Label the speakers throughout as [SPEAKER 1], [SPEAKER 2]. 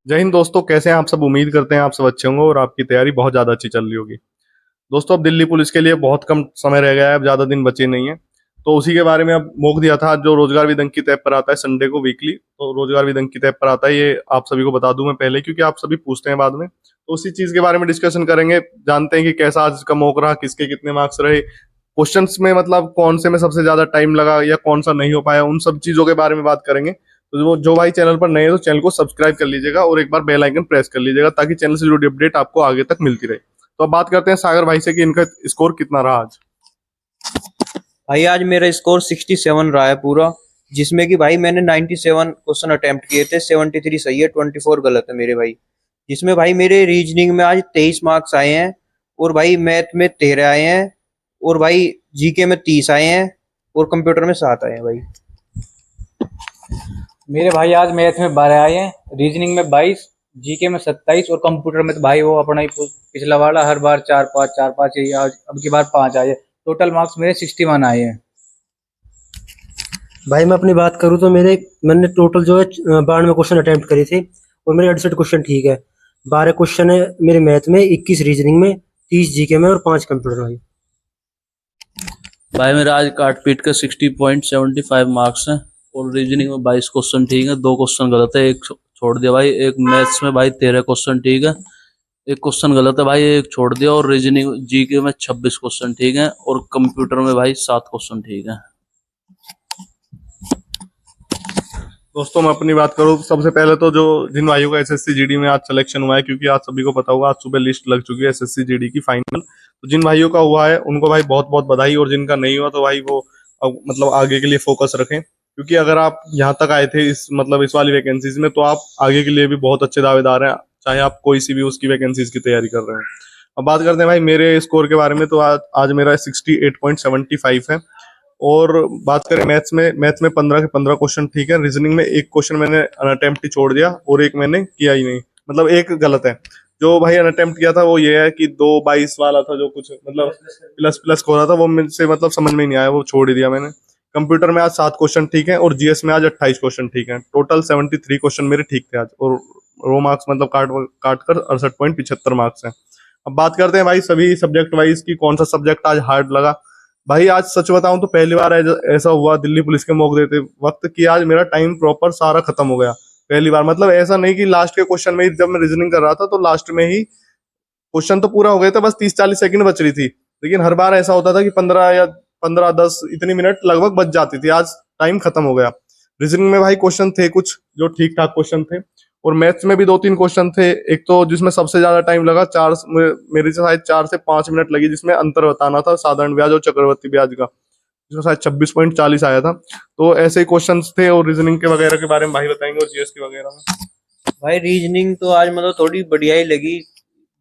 [SPEAKER 1] जय हिंद दोस्तों, कैसे हैं आप सब। उम्मीद करते हैं आप सब अच्छे होंगे और आपकी तैयारी बहुत ज़्यादा अच्छी चल रही होगी। दोस्तों, अब दिल्ली पुलिस के लिए बहुत कम समय रह गया है, अब ज़्यादा दिन बचे नहीं हैं। तो उसी के बारे में अब मौक दिया था, जो रोजगार विद अंकित ऐप पर आता है संडे को वीकली। तो रोजगार विद अंकित ऐप पर आता है, ये आप सभी को बता दूं मैं पहले, क्योंकि आप सभी पूछते हैं बाद में। तो उसी चीज़ के बारे में डिस्कशन करेंगे, जानते हैं कि कैसा आज का मौक रहा, किसके कितने मार्क्स रहे, क्वेश्चंस में मतलब कौन से में सबसे ज़्यादा टाइम लगा या कौन सा नहीं हो पाया, उन सब चीज़ों के बारे में बात करेंगे। तो जो भाई चैनल पर नए हैं तो चैनल को सब्सक्राइब कर लीजिएगा और एक बार बेल आइकन प्रेस कर लीजिएगा, ताकि चैनल से जुड़ी अपडेट आपको आगे तक मिलती रहे। तो अब बात करते हैं सागर भाई से कि इनका स्कोर कितना रहा आज।
[SPEAKER 2] भाई आज मेरा स्कोर 67 रहा है पूरा, जिसमें कि भाई मैंने 97 क्वेश्चन अटेम्प्ट किए थे। 73 सही है, 24 गलत है मेरे भाई। जिसमें भाई मेरे रीजनिंग में आज 23 मार्क्स आए हैं, और भाई मैथ में 13 आए हैं, और भाई जीके में 30 आए हैं, और कंप्यूटर में 7 आए हैं भाई।
[SPEAKER 3] मेरे भाई आज मैथ में 12 आए हैं, रीजनिंग में 22, जीके में 27, और कंप्यूटर में तो भाई वो अपना ही पिछला वाला हर बार 4 5 यही आज अब की बार 5 आए हैं। टोटल मार्क्स मेरे 61 आए हैं।
[SPEAKER 4] भाई मैं अपनी बात करूँ तो मैंने टोटल जो है 92 क्वेश्चन अटेम्प्ट करे थे, और मेरे 68 क्वेश्चन ठीक है। 12 क्वेश्चन है मेरे मैथ में, 21 रीजनिंग में, 30 जीके में और 5 कंप्यूटर में।
[SPEAKER 5] भाई मेरा आज काट पीट के 60.75 मार्क्स हैं, और रीजनिंग में 22 क्वेश्चन ठीक है, 2 क्वेश्चन गलत है, एक छोड़ दिया भाई। एक मैथ्स में भाई 13 क्वेश्चन ठीक है, एक क्वेश्चन गलत है भाई, एक छोड़ दिया। और रीजनिंग जीके में 26 क्वेश्चन ठीक है, और कंप्यूटर में भाई 7 क्वेश्चन ठीक है।
[SPEAKER 1] दोस्तों, मैं अपनी बात करूँ, सबसे पहले तो जो जिन भाइयों का एसएससी जीडी में आज सिलेक्शन हुआ है, क्योंकि आज सभी को पता होगा आज सुबह लिस्ट लग चुकी है एसएससी जीडी की फाइनल। तो जिन भाइयों का हुआ है उनको भाई बहुत बहुत बधाई, और जिनका नहीं हुआ तो भाई वो अब मतलब आगे के लिए फोकस रखें, क्योंकि अगर आप यहाँ तक आए थे इस वाली वैकेंसीज में, तो आप आगे के लिए भी बहुत अच्छे दावेदार हैं, चाहे आप कोई सी भी उसकी वैकेंसीज की तैयारी कर रहे हो। अब बात करते हैं भाई मेरे स्कोर के बारे में। तो आज मेरा 68.75 है। और बात करें मैथ्स में 15 के 15 क्वेश्चन ठीक है। रीजनिंग में एक क्वेश्चन मैंने अनअटेम्प्ट ही छोड़ दिया, और एक मैंने किया ही नहीं, मतलब एक गलत है। जो भाई अनअटेम्प्ट किया था वो ये है कि 2 22 वाला था, जो कुछ मतलब प्लस प्लस हो रहा था, वो मुझसे मतलब समझ में ही नहीं आया, वो छोड़ ही दिया मैंने। कंप्यूटर में आज 7 क्वेश्चन ठीक है, और जीएस में आज 28 क्वेश्चन ठीक है। टोटल 73 क्वेश्चन मेरे ठीक थे आज, और रो मार्क्स मतलब काट काट कर 68.75 मार्क्स हैं। अब बात करते हैं भाई सभी सब्जेक्ट वाइज की कौन सा सब्जेक्ट आज हार्ड लगा। भाई आज सच बताऊं तो पहली बार ऐसा हुआ दिल्ली पुलिस के मौके देते वक्त कि आज मेरा टाइम प्रॉपर सारा खत्म हो गया। पहली बार, मतलब ऐसा नहीं कि लास्ट के क्वेश्चन में ही, जब मैं रीजनिंग कर रहा था तो लास्ट में ही क्वेश्चन तो पूरा हो गया था, बस 30 40 सेकंड बच रही थी। लेकिन हर बार ऐसा होता था कि 15 10 इतनी मिनट लगभग बच जाती थी। आज टाइम खत्म हो गया। रीजनिंग में भाई क्वेश्चन थे कुछ जो ठीक ठाक क्वेश्चन थे, और मैथ्स में भी 2 3 क्वेश्चन थे। एक तो जिसमें सबसे ज्यादा टाइम लगा, मेरी से शायद 4 से 5 मिनट लगी, जिसमें अंतर बताना था साधारण ब्याज और चक्रवर्ती ब्याज का, जिसमें शायद 26.40 आया था। तो ऐसे ही क्वेश्चन थे। और रीजनिंग के वगैरह के बारे में भाई बताएंगे, और जीएस के वगैरह में।
[SPEAKER 2] भाई रीजनिंग तो आज मतलब थोड़ी बढ़िया ही लगी।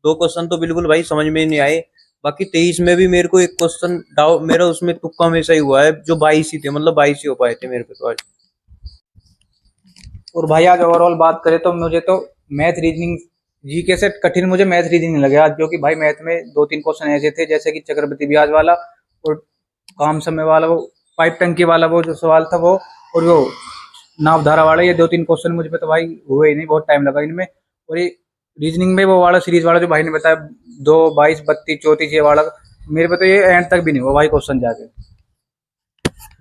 [SPEAKER 2] 2 क्वेश्चन तो बिल्कुल भाई समझ में नहीं आए। बाकी 23 में भी मेरे को एक क्वेश्चन डाउट, मेरा उसमें तुक्का हमेशा ही हुआ है, जो 22 ही थे, मतलब 22 ही हो पाए थे मेरे पे तो आज।
[SPEAKER 3] और भाई आज ओवरऑल बात करें तो मुझे तो मैथ रीजनिंग जीके से कठिन मुझे मैथ रीजनिंग लगे आज, क्योंकि भाई मैथ में 2 3 क्वेश्चन ऐसे थे, जैसे कि चक्रवृद्धि ब्याज वाला, और काम समय वाला, वो पाइप टंकी वाला वो जो सवाल था वो, और वो नावधारा वाला, ये 2 3 क्वेश्चन मुझ पे तो भाई हुए ही नहीं, बहुत टाइम लगा इनमें। और ये रीजनिंग में वो वाला सीरीज वाला जो भाई ने बताया, 2 22 32 34 ये वाला, मेरे पे तो ये एंड तक भी नहीं हुआ भाई क्वेश्चन जाके।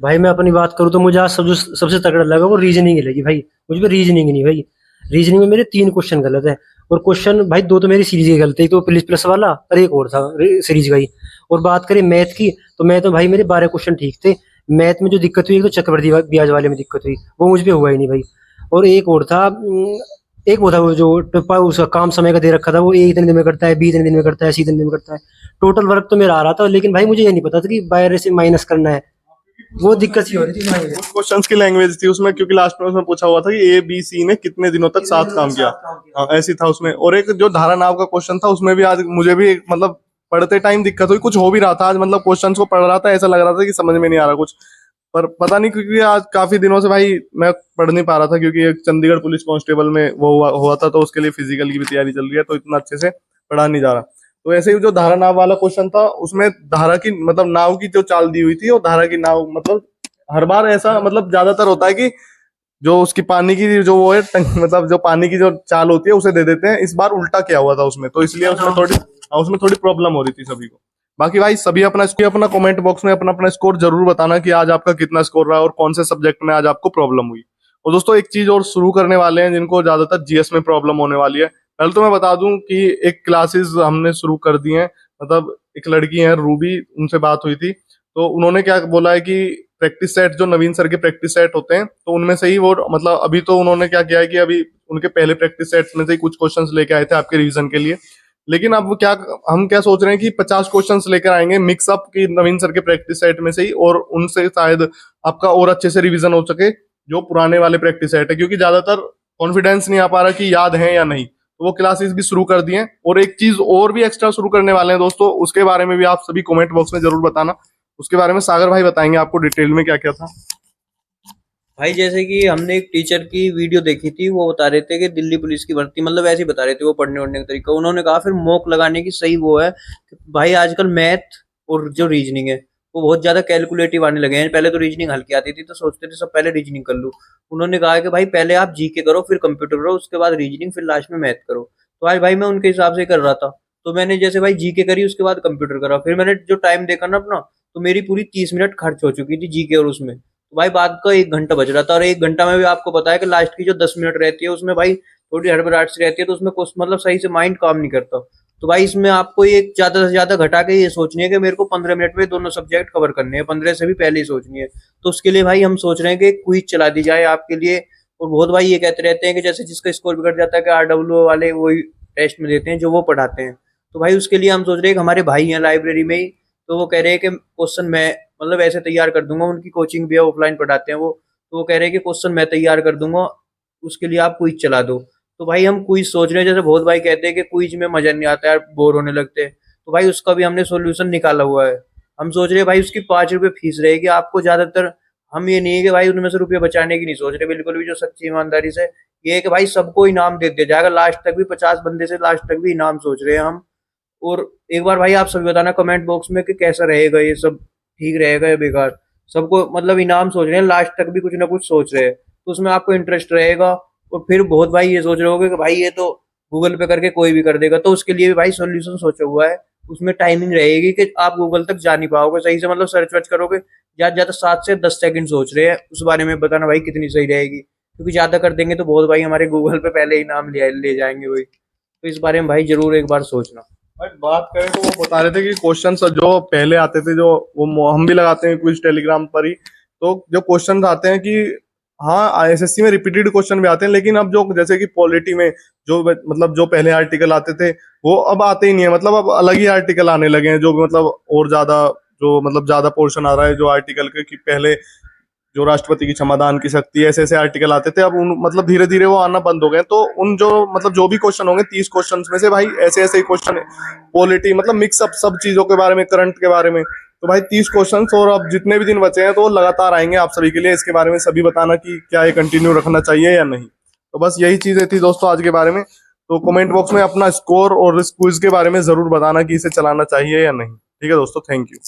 [SPEAKER 4] भाई मैं अपनी बात करूँ तो मुझे आज सबसे तगड़ा लगा वो रीजनिंग ही लगी भाई। मुझ पे रीजनिंग नहीं भाई, रीजनिंग में मेरे 3 क्वेश्चन गलत है, और क्वेश्चन भाई 2 तो मेरी सीरीज के गलत है, एक तो प्लस प्लस वाला और एक और था सीरीज का ही। और बात करें मैथ की, तो मैथ में भाई मेरे 12 क्वेश्चन ठीक थे। मैथ में जो दिक्कत हुई, एक तो चक्रवृद्धि ब्याज वाले में दिक्कत हुई, वो मुझ पे हुआ ही नहीं भाई। और एक और था, एक वो था वो जो उसका काम समय का दे रखा था, वो ए इतने दिन में करता है, बी इतने दिन में करता है, सी इतने दिन में करता है। टोटल वर्क तो मेरा आ रहा था, लेकिन भाई मुझे ये नहीं पता था कि बाहर से माइनस करना है, वो दिक्कत ही हो रही थी भाई।
[SPEAKER 1] उस क्वेश्चंस की लैंग्वेज थी उसमें, क्योंकि लास्ट में उसमें पूछा हुआ था कि ए बी सी ने कितने दिनों तक साथ काम किया। हाँ, ऐसी था उसमें। और एक जो धारा नाव का क्वेश्चन था, उसमें भी आज मुझे भी मतलब पढ़ते टाइम दिक्कत हुई। कुछ हो भी रहा था आज, मतलब क्वेश्चन को पढ़ रहा था, ऐसा लग रहा था कि समझ में नहीं आ रहा कुछ, पर पता नहीं, क्योंकि आज काफी दिनों से भाई मैं पढ़ नहीं पा रहा था, क्योंकि एक चंडीगढ़ पुलिस कांस्टेबल में वो हुआ था, तो उसके लिए फिजिकल की भी तैयारी चल रही है, तो इतना अच्छे से पढ़ा नहीं जा रहा। तो ऐसे ही जो धारा नाव वाला क्वेश्चन था, उसमें धारा की मतलब नाव की जो चाल दी हुई थी, और धारा की नाव मतलब हर बार ऐसा मतलब ज्यादातर होता है कि जो उसकी पानी की जो वो है मतलब जो पानी की जो चाल होती है उसे दे देते हैं। इस बार उल्टा किया हुआ था उसमें, तो इसलिए उसमें थोड़ी प्रॉब्लम हो रही थी सभी को। बाकी भाई सभी अपना कमेंट बॉक्स में अपना अपना स्कोर जरूर बताना कि आज आपका कितना स्कोर रहा और कौन से सब्जेक्ट में आज आपको प्रॉब्लम हुई। और दोस्तों एक चीज और शुरू करने वाले हैं जिनको ज्यादातर जीएस में प्रॉब्लम होने वाली है। पहले तो मैं बता दूं कि एक क्लासेस हमने शुरू कर दी हैं, मतलब एक लड़की है रूबी, उनसे बात हुई थी, तो उन्होंने क्या बोला है कि प्रैक्टिस सेट जो नवीन सर के प्रैक्टिस सेट होते हैं तो उनमें से ही वो मतलब अभी तो उन्होंने क्या किया है कि अभी उनके पहले प्रैक्टिस सेट में से ही कुछ क्वेश्चंस लेके आए थे आपके रिवीजन के लिए। लेकिन अब क्या हम क्या सोच रहे हैं कि 50 क्वेश्चंस लेकर आएंगे मिक्सअप की नवीन सर के प्रैक्टिस सेट में से ही, और उनसे शायद आपका और अच्छे से रिवीजन हो सके जो पुराने वाले प्रैक्टिस सेट है, क्योंकि ज्यादातर कॉन्फिडेंस नहीं आ पा रहा कि याद है या नहीं। तो वो क्लासेस भी शुरू कर दिए हैं, और एक चीज और भी एक्स्ट्रा शुरू करने वाले हैं दोस्तों, उसके बारे में भी आप सभी कमेंट बॉक्स में जरूर बताना। उसके बारे में सागर भाई बताएंगे आपको डिटेल में क्या क्या था।
[SPEAKER 2] भाई जैसे कि हमने एक टीचर की वीडियो देखी थी, वो बता रहे थे कि दिल्ली पुलिस की भर्ती, मतलब ऐसे ही बता रहे थे वो पढ़ने वढ़ने का तरीका। उन्होंने कहा फिर मॉक लगाने की सही वो है कि भाई आजकल मैथ और जो रीजनिंग है वो बहुत ज्यादा कैलकुलेटिव आने लगे हैं। पहले तो रीजनिंग हल्की आती थी तो सोचते थे सब पहले रीजनिंग कर लूं। उन्होंने कहा कि भाई पहले आप जीके करो, फिर कंप्यूटर करो, उसके बाद रीजनिंग, फिर लास्ट में मैथ करो। तो आज भाई मैं उनके हिसाब से कर रहा था। तो मैंने जैसे भाई जीके करी, उसके बाद कंप्यूटर करा, फिर मैंने जो टाइम देखा ना अपना, तो मेरी पूरी 30 मिनट खर्च हो चुकी थी जीके और उसमें। तो भाई बाद का 1 घंटा बच रहा था, और 1 घंटा में भी आपको पता है कि लास्ट की जो 10 मिनट रहती है उसमें भाई थोड़ी हड़बड़ाहट सी रहती है, तो उसमें कुछ मतलब सही से माइंड काम नहीं करता। तो भाई इसमें आपको ये ज्यादा से ज्यादा घटा के ये सोचनी है कि मेरे को 15 मिनट में दोनों सब्जेक्ट कवर करने हैं, 15 से भी पहले ही सोचनी है। तो उसके लिए भाई हम सोच रहे हैं कि क्विज चला दी जाए आपके लिए। और बहुत भाई ये कहते रहते हैं कि जैसे जिसका स्कोर बिगड़ जाता है कि आरडब्ल्यू वाले वही टेस्ट में देते हैं जो वो पढ़ाते हैं। तो भाई उसके लिए हम सोच रहे हैं कि हमारे भाई हैं लाइब्रेरी में ही, तो वो कह रहे हैं कि क्वेश्चन मैं मतलब ऐसे तैयार कर दूंगा, उनकी कोचिंग भी है, ऑफलाइन पढ़ाते हैं वो। तो वो कह रहे हैं कि क्वेश्चन मैं तैयार कर दूंगा, उसके लिए आप क्विज चला दो। तो भाई हम क्विज सोच रहे हैं, जैसे बहुत भाई कहते हैं कि क्विज में मजा नहीं आता यार, बोर होने लगते हैं। तो भाई उसका भी हमने सॉल्यूशन निकाला हुआ है। हम सोच रहे हैं भाई उसकी 5 रुपए फीस रहेगी आपको ज्यादातर। हम ये नहीं है कि भाई उनमें से रुपये बचाने की नहीं सोच रहे बिल्कुल भी, जो सच्ची ईमानदारी से ये है कि भाई सबको इनाम दे दिया जाएगा लास्ट तक भी, 50 बंदे से लास्ट तक भी इनाम सोच रहे हैं हम। और एक बार भाई आप सभी बताना कमेंट बॉक्स में कि कैसा रहेगा ये सब, ठीक रहेगा या बेकार। सबको मतलब इनाम सोच रहे हैं, लास्ट तक भी कुछ ना कुछ सोच रहे हैं, तो उसमें आपको इंटरेस्ट रहेगा। और फिर बहुत भाई ये सोच रहे होगे कि भाई ये तो गूगल पे करके कोई भी कर देगा, तो उसके लिए भी भाई सॉल्यूशन सोचा हुआ है। उसमें टाइमिंग रहेगी कि आप गूगल तक जा नहीं पाओगे सही से, मतलब सर्च वर्च करोगे ज्यादा ज्यादा 7 से 10 सेकंड सोच रहे हैं। उस बारे में बताना भाई कितनी सही रहेगी, क्योंकि ज्यादा कर देंगे तो बहुत भाई हमारे गूगल पे पहले ही नाम ले जाएंगे वही। तो इस बारे में भाई जरूर एक बार सोचना।
[SPEAKER 1] भाई बात करें तो वो बता रहे थे कि क्वेश्चंस जो पहले आते थे, जो वो हम भी लगाते हैं क्विज टेलीग्राम पर ही, तो जो क्वेश्चंस आते हैं कि हाँ एसएससी में रिपीटेड क्वेश्चन भी आते हैं, लेकिन अब जो जैसे कि पॉलिटी में जो मतलब जो पहले आर्टिकल आते थे वो अब आते ही नहीं है, मतलब अब अलग ही आर्टिकल आने लगे हैं जो मतलब और ज्यादा जो मतलब ज्यादा पोर्शन आ रहा है जो आर्टिकल के, कि पहले जो राष्ट्रपति की क्षमादान की शक्ति ऐसे ऐसे आर्टिकल आते थे, अब उन मतलब धीरे धीरे वो आना बंद हो गए। तो उन जो मतलब जो भी क्वेश्चन होंगे 30 क्वेश्चन में से भाई ऐसे ऐसे ही क्वेश्चन पॉलिटी मतलब मिक्सअप सब चीजों के बारे में, करंट के बारे में, तो भाई 30 क्वेश्चन और अब जितने भी दिन बचे हैं तो वो लगातार आएंगे आप सभी के लिए। इसके बारे में सभी बताना कि क्या ये कंटिन्यू रखना चाहिए या नहीं। तो बस यही चीजें थी दोस्तों आज के बारे में। तो कमेंट बॉक्स में अपना स्कोर और इस क्विज के बारे में जरूर बताना कि इसे चलाना चाहिए या नहीं। ठीक है दोस्तों, थैंक यू।